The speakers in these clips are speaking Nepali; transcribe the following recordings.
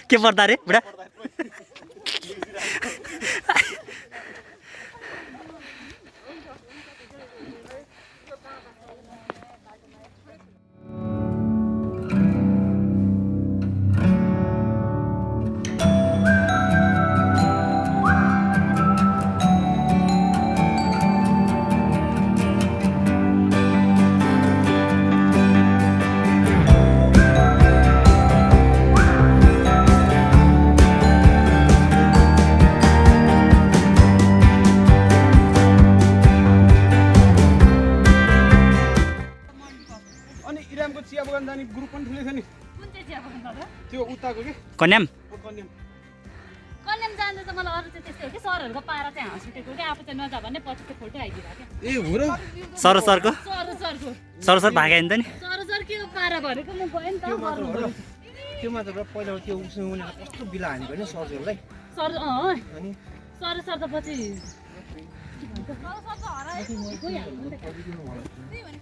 के पर्दा रे बुढा कन्याम कन्याम जान्छ त मलाई अरु चाहिँ त्यस्तै हो कि सरहरुको पारा चाहिँ हाँस उठेको के आफू चाहिँ नजा भन्ने पछि चाहिँ फोटो आइदिरा के ए हो र सरसरको सरसर भागे नि त नि सर के पारा भनेको म गएँ नि त गर्नु त्यो मात्र पहिला त्यो उसले कस्तो बिला हानेको हैन सरजरलाई सर अनि सर त पछि सर त हराए गइहाल्नु नि त त्यही भने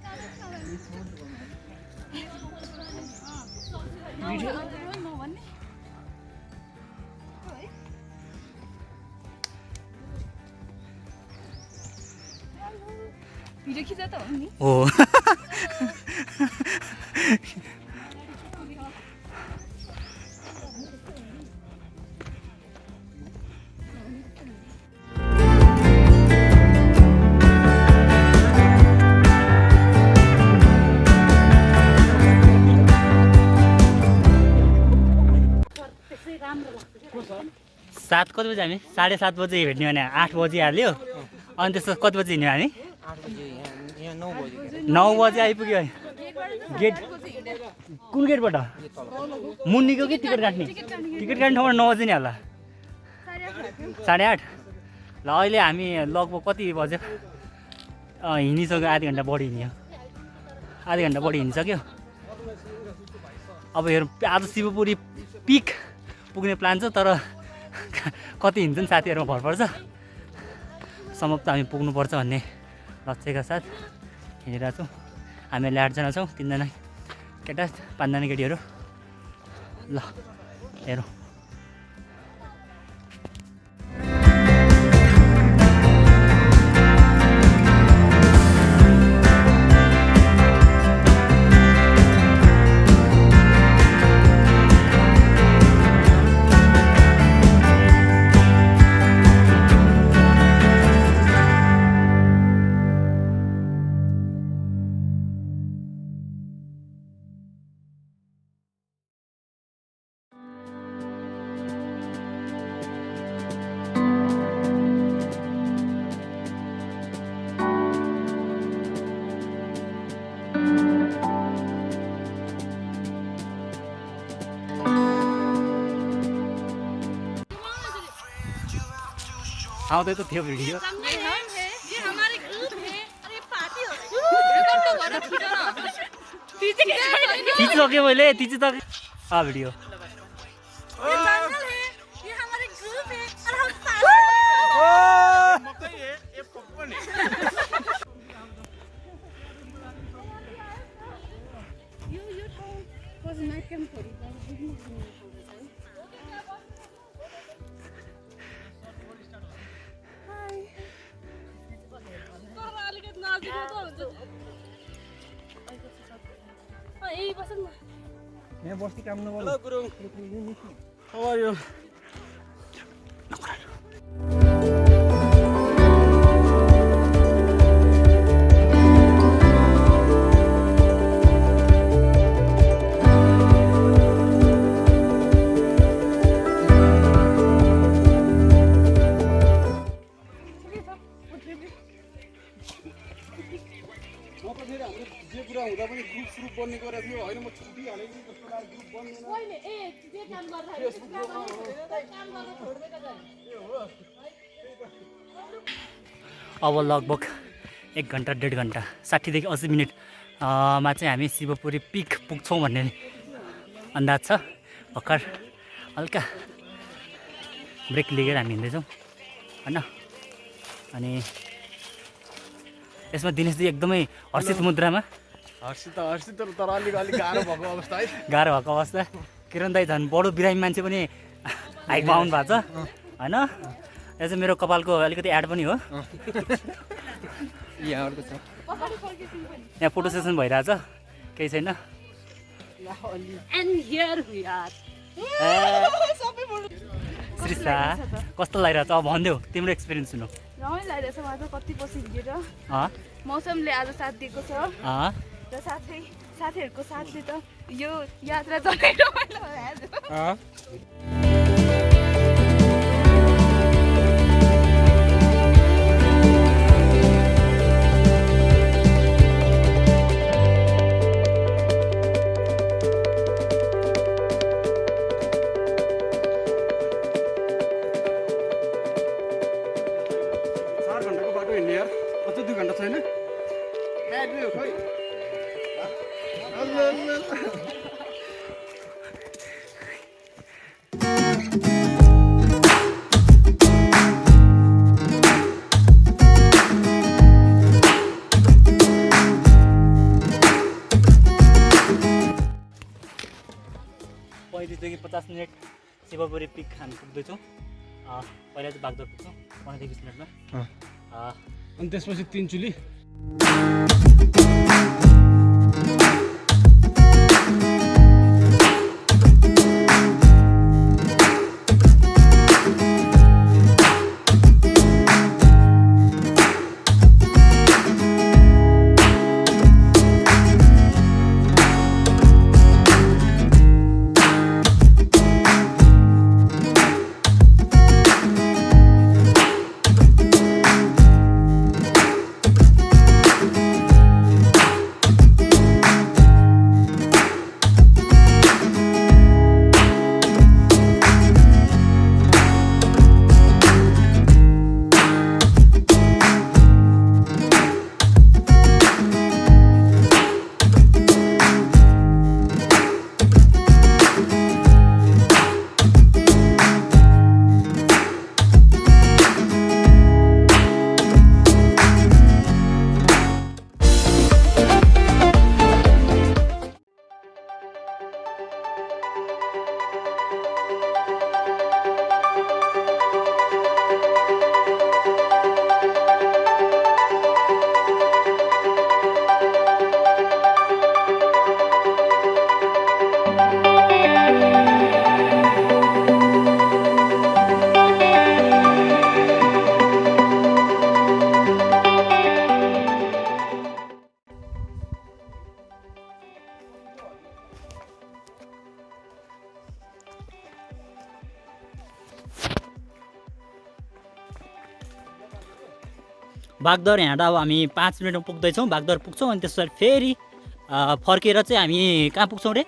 भन्ने भिडियो खिच्दा त हो नि हो सात कति बजी हामी 7:30 बजी भेट्ने भने 8 बजी हाल्यो अनि त्यसो कति बजी हिँड्यौँ हामी 9 बजी आइपुग्यो गेट कुन गेटबाट मुन्नीको कि टिकट काट्ने ठाउँमा 9 बजी नै होला 8:30 ल अहिले हामी लगभग कति बज्यो हिँडिसक्यो आधी घन्टा बढी हिँडिसक्यो अब हेरौँ आज शिवपुरी पिक पुग्ने प्लान छ तर कति हिँड्छन् साथीहरूमा भर पर्छ समाप्त हामी पुग्नुपर्छ भन्ने लक्ष्यका साथ हिँडिरहेको छौँ हामीहरूले 8 जना छौँ 3 जना केटा 5 जना केटीहरू ल हेरौँ आउँदै त थियो भिडियो खिचिसक्यो मैले भिडियो यहाँ बस्ती काम नगर्नु hello Gurung how are you अब लगभग 1 घन्टा 1.5 घन्टा 60देखि 80 मिनट मा चाहिँ हामी शिवपुरी पिक पुग्छौँ भन्ने अन्दाज छ। भर्खर हल्का ब्रेक लिएर हामी हिँड्दैछौँ होइन। अनि यसमा दिनेशजी एकदमै हर्षित मुद्रामा हर्षित तर अलिक गाह्रो भएको अवस्था है। गाह्रो भएको अवस्था। किरण दाई झन् बडो बिरामी मान्छे पनि हाइकमा आउनु भएको छ होइन। यो चाहिँ मेरो कपालको अलिकति एड पनि हो। यहाँ फोटो सेसन भइरहेछ, केही छैन। श्रीषा कस्तो लागिरहेछ अब भनिदेऊ, तिम्रो एक्सपिरियन्स सुनौ। रमाइलो लागिरहेछ मलाई त, कति पछि हिँडेर मौसमले आज साथ दिएको छ र साथीहरूको साथले त यो यात्रा झनै रमाइलो भइहाल्यो। देखि 50 मिनट शिवपुरी पिक हामी पुग्दैछौँ। पहिला चाहिँ बागदर पुग्छौँ 15-20 मिनटमा। अनि त्यसपछि 3 चुली। बागदर यहाँबाट अब हामी 5 मिनटमा पुग्दैछौँ। बागदर पुग्छौँ अनि त्यसपछि फेरि फर्केर चाहिँ हामी कहाँ पुग्छौँ रे?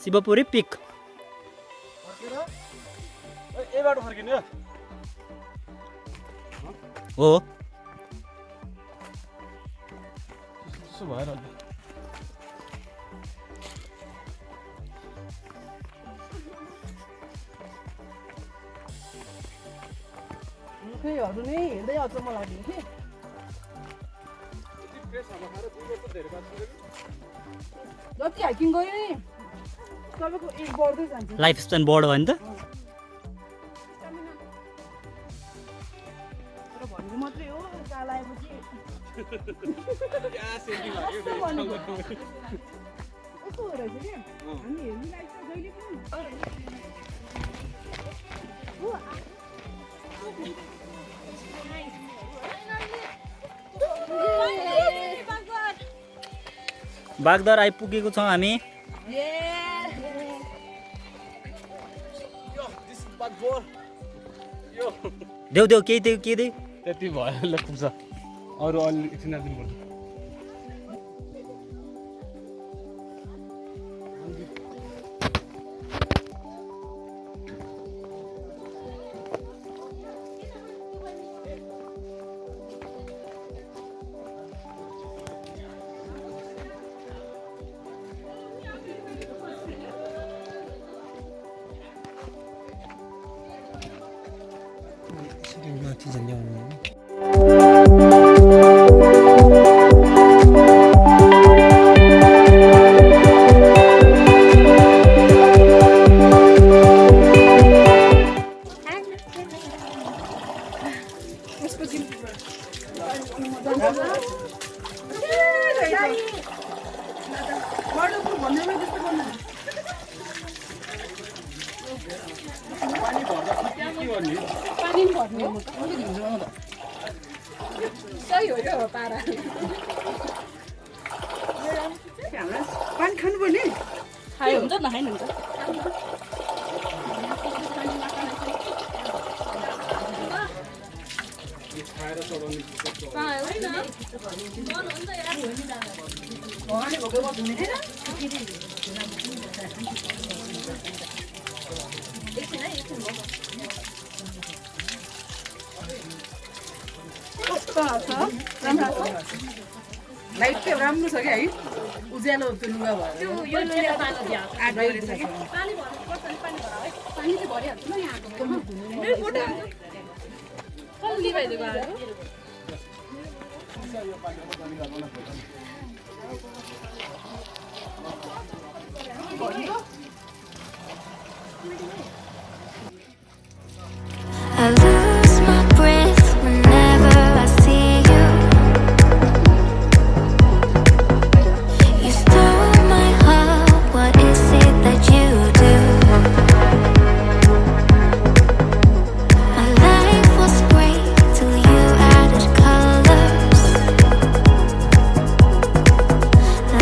शिवपुरी पिक। हो खैहरू नै हिँड्दै अचम्म लाग्यो कि जति हाइकिङ गयो नि तपाईँको एज बढ्दै जान्छ। लाइफ स्प्यान बढ्यो भने त तर भनेको मात्रै हो, काल आएपछि यस्तो हो रहेछ क्या, हामी हेर्नु लाग्छ जहिले पनि। बागदर आइपुगेको छौँ हामी। देऊ देऊ केही देऊ के देऊ त्यति भयो ल पुग्छ। अरू अलि एकछिन दिनुपर्छ। यसरी माथि झन्डै आउनु सही हो यो पारा पानी खानुपर्ने खायो हुन्छ नखाइ हुन्छ लाइट चाहिँ राम्रो छ क्या है उज्यालो त्यो लुगा भयो पानी चाहिँ भरिहाल्छ नि आएको लिभाइदिएको आएको I lose my breath whenever I see you. You stole my heart, what is it that you do? My life was great till you added colors.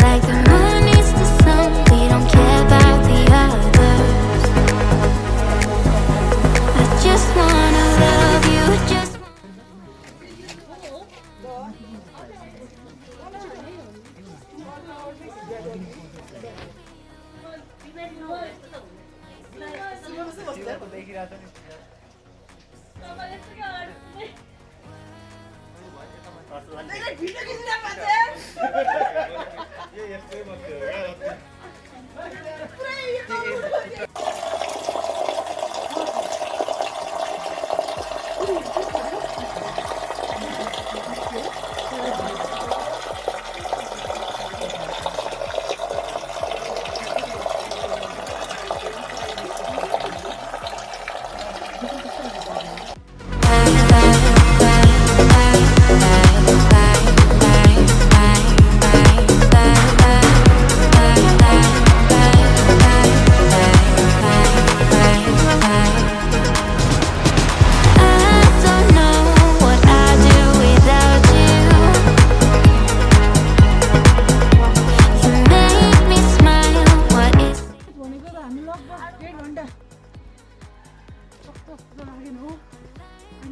Like the moon needs the sun, we don't care about the others. I just wanna love you, just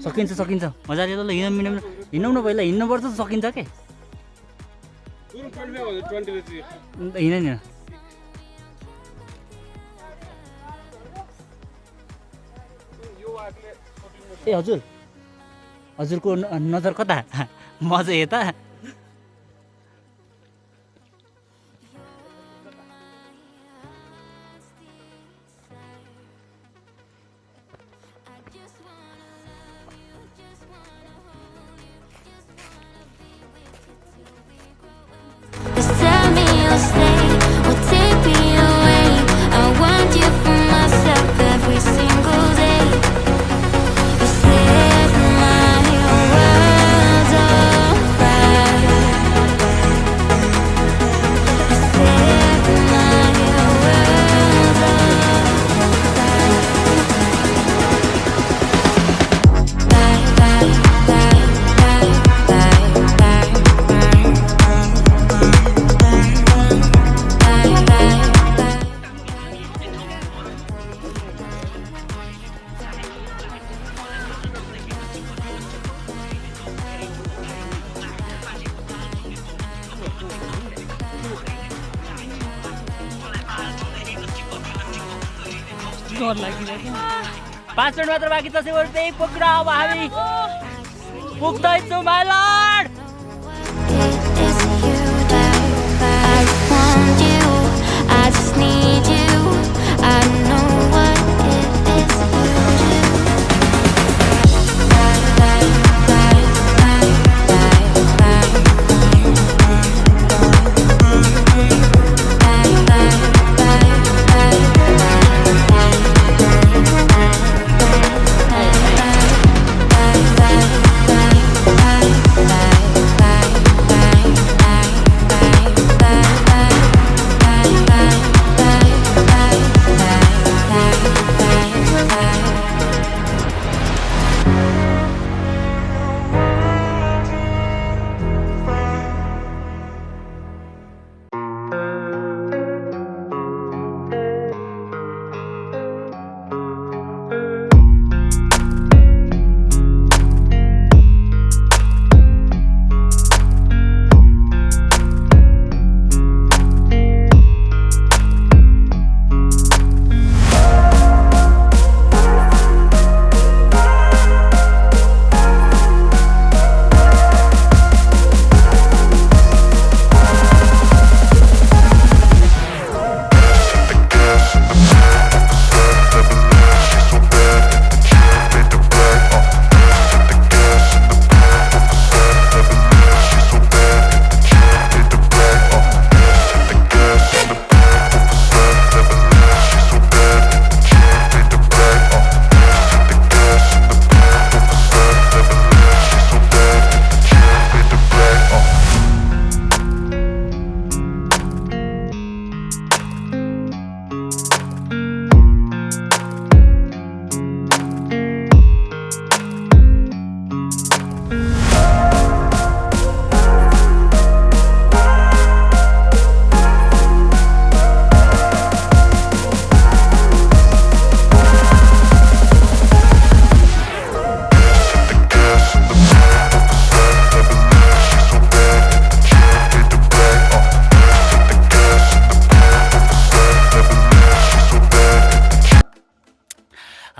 सकिन्छ सकिन्छ मजाले ल हिँडौँ न पहिला हिँड्नुपर्छ सकिन्छ के हिँड नि ए हजुर हजुरको नजर कता म चाहिँ यता just tell me you'll stay or take me away. I want you for myself every single day. You set my world on fire. You set my world डर लागिरहेको 5 मिनट मात्र बाँकी छ शिवपुरी त्यही पुग्न अब हामी पुग्दैछौँ my lord it is you that I want you. I just need you. I know what it is you do.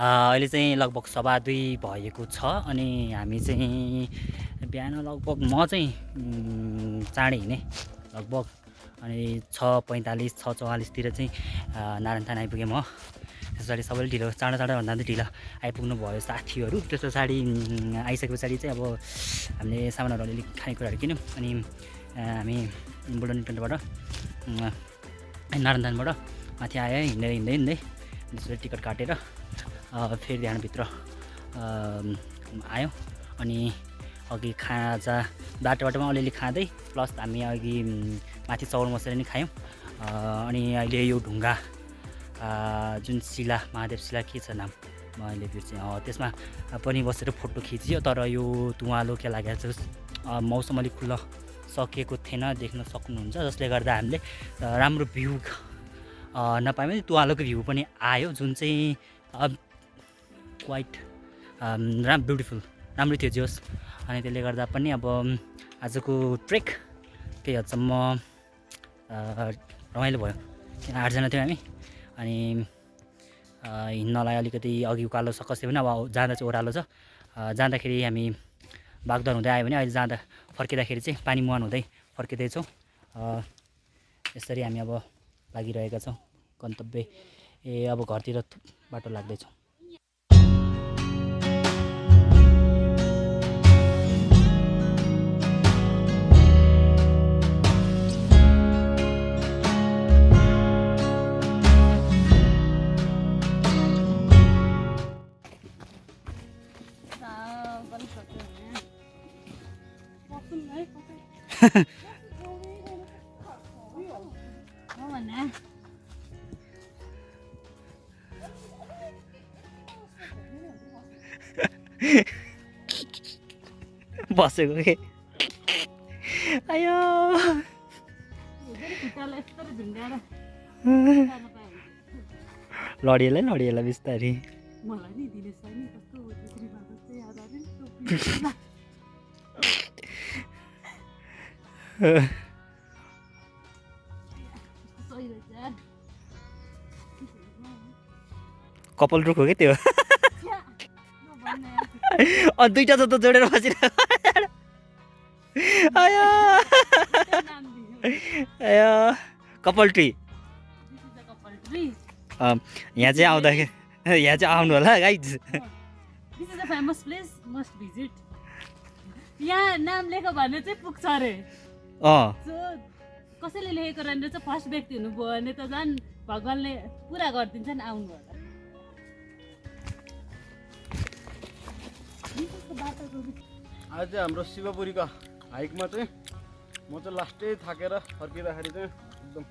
अहिले चाहिँ लगभग 2:15 भएको छ अनि हामी चाहिँ बिहान लगभग म चाहिँ चाँडै हिँडेँ लगभग अनि 6:45 6:44 तिर चाहिँ नारायण थान आइपुगेँ म। त्यस पछाडि सबैले ढिलो चाँडो भन्दा पनि ढिलो आइपुग्नु भयो साथीहरू। त्यस पछाडि आइसके पछाडि चाहिँ अब हामीले सामानहरू अलिअलि खानेकुराहरू किन्यौँ अनि हामी बुल्डन टेन्टबाट नारायण थानबाट माथि आयो हिँड्दै त्यसपछि टिकट काटेर फेरि त्यहाँभित्र आयो अनि अघि खाजा बाटोमा अलिअलि खाँदै प्लस हामी अघि माथि चौर बसेर नि खायौँ। अनि अहिले यो ढुङ्गा जुन शिला महादेव शिला के छ नाम मैले बिर्सेँ त्यसमा पनि बसेर फोटो खिच्यो। तर यो धुवालो के लागेको छ मौसम अलिक खुल्ला सकिएको थिएन देख्न सक्नुहुन्छ जसले गर्दा हामीले राम्रो भ्यू नपाए पनि धुवालोको भ्यू पनि आयो जुन चाहिँ क्वाइट ब्युटिफुल राम्रो थियो जोस्। अनि त्यसले गर्दा पनि अब आजको ट्रेक केही हदसम्म रमाइलो भयो किन 8 जना थियौँ हामी अनि हिँड्नलाई अलिकति अघि उकालो छ कसै पनि अब जाँदा चाहिँ ओह्रालो छ। जाँदाखेरि हामी बागदर हुँदै आयो भने अहिले जाँदा फर्किँदाखेरि चाहिँ पानी मुहान हुँदै फर्किँदैछौँ। यसरी हामी अब लागिरहेका छौँ गन्तव्य अब घरतिर बाटो लाग्दैछौँ। बसेको के आयो लडिएला बिस्तारी कपाल रुख हो क्या त्यो दुईटा जस्तो जोडेर बसिरहेको आयो आयो कपाल ट्री यहाँ चाहिँ आउनु होला guys. This is a famous place, must visit. यहाँ नाम लेख्यो भने चाहिँ पुग्छ अरे। कसैले लेखेको रहेछ फर्स्ट व्यक्ति हुनुभयो भने त झन् भगवानले पुरा गरिदिन्छन् आउनु होला। आज चाहिँ हाम्रो शिवपुरीको हाइकमा चाहिँ म चाहिँ लास्टै थाकेर फर्किँदाखेरि चाहिँ एकदम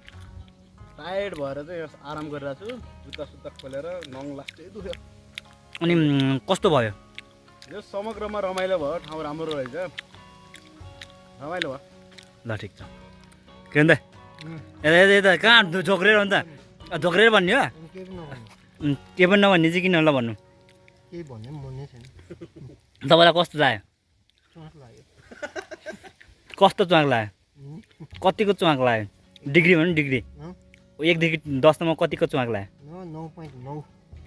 टायर्ड भएर चाहिँ आराम गरिरहेको छु जुत्ता खोलेर नङ लास्टै दुख्यो। अनि कस्तो भयो यो समग्रमा रमाइलो भयो ठाउँ राम्रो रहेछ रमाइलो भयो। ल ठिक छ के भन्दा यता कहाँ झोक्रेर अन्त झोक्रेर भन्ने हो के पनि नभन्ने चाहिँ किन ल भन्नु केही भन्ने पनि छैन। तपाईँलाई कस्तो लाग्यो कस्तो च्वाक लाग्यो कतिको च्वाक लाग्यो डिग्री भन्नु डिग्री 1 देखि 10 सम्म कतिको च्वाक लाग्यो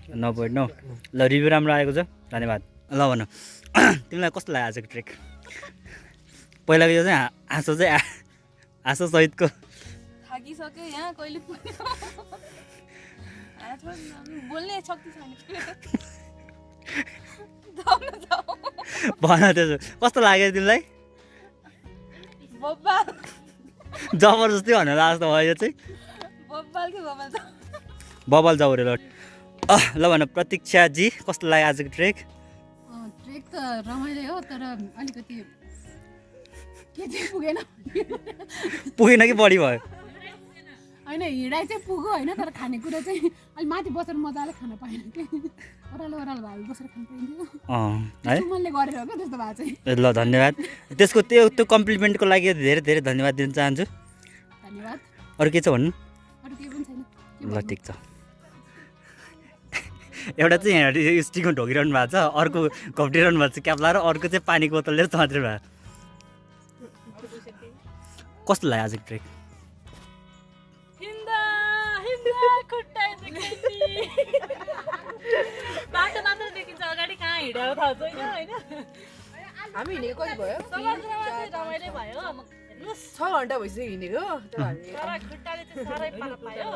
9.9 ल रिभ्यू राम्रो आएको छ धन्यवाद। ल भन तिमीलाई कस्तो लाग्यो आजको ट्रेक पहिलाको यो चाहिँ हाँसो सहितको थाकिसक्यो यहाँ कहिले बोल्ने शक्ति छैन भन त्यसो कस्तो लाग्यो तिमीलाई जबरजस्ती भनेर जस्तो भयो यो चाहिँ बबल जाऊ रे ल भन प्रतीक्षाजी कस्तो लाग्यो आजको ट्रेक ट्रेक त रमाइलो हो तर अलिकति के चाहिँ पुगेन कि बढी भयो होइन हिँडाइ चाहिँ पुग्यो होइन तर खानेकुरा चाहिँ अलि माथि बसेर मजाले खान पाएन कि ओह्रालो भयो बसेर खान पाइन्थ्यो है सुमनले गरेर हो क्या त्यस्तो भएको चाहिँ। ल धन्यवाद त्यसको त्यो कम्प्लिमेन्टको लागि धेरै धेरै धन्यवाद दिन चाहन्छु। धन्यवाद। अरू के छ भन्नु अरू केही पनि छैन ल ठिक छ। एउटा चाहिँ यहाँ स्टिकमा ढोकिरहनु भएको छ अर्को घप्टिरहनु भएको छ क्याप लाएर अर्को चाहिँ पानीको बोतल लिएर मात्रै भयो। कस्तो लाग्यो आजको ट्रेक बाटो हिँडेको थाहा छैन होइन हामी हिँडेको कति भयो समुद्रमा चाहिँ रमाइलो भयो अब हेर्नुहोस् 6 घन्टा भइसक्यो हिँडेको तर हामी तर खुट्टाले चाहिँ साह्रै पार पायो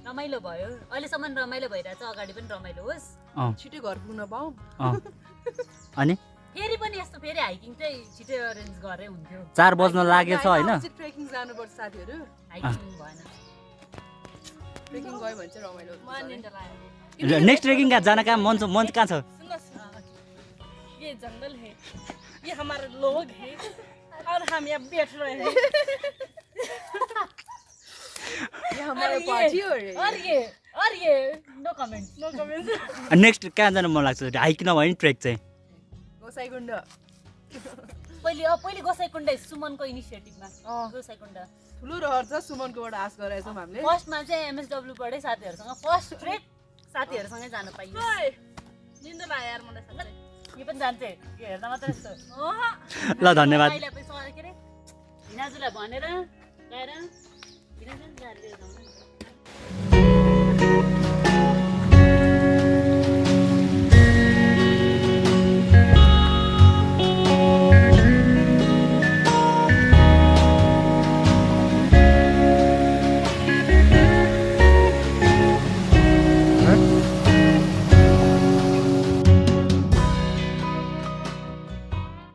रमाइलो भयो अहिलेसम्म रमाइलो भइरहेछ अगाडि पनि रमाइलो होस् छिटो घर पुग्न पाऊँ अनि फेरि पनि यस्तो फेरि हाइकिङ चाहिँ छिटो अरेन्ज गरे हुन्थ्यो 4 बज्न लागेछ होइन ट्रेकिङ जानुपर्छ साथीहरू हाइकिङ भएन ट्रेकिङ गयो भने चाहिँ रमाइलो हुन्छ मलाई निन्दा लाग्यो नेक्स्ट ट्रेकिङ जान कहाँ मन कहाँ छ ये जंगल है ये हमारे लोग हैं और हम यहाँ बैठ रहे हैं ये हमारा पार्टी हो रही है और ये नो कमेंट नेक्स्ट कहाँ जानु मन लाग्छ हाइक नभए नि ट्रेक चाहिँ गोसाइकुण्ड पहिले गोसाइकुण्ड सुमनको इनिसिएटिभमा गोसाइकुण्ड ठुलो रहर छ सुमनकोबाट आश गराएछौँ हामीले फर्स्टमा चाहिँ एमएसडब्ल्यूबाटै साथीहरूसँग फर्स्ट ट्रेक साथीहरूसँगै जान पाइयो निन्दा लाग्यो यार मलाई साँच्चै यो पनि जान्छ यो हेर्दा मात्रै यस्तो ल धन्यवाद के अरे हिनाजुलाई भनेर गएर हिनाजु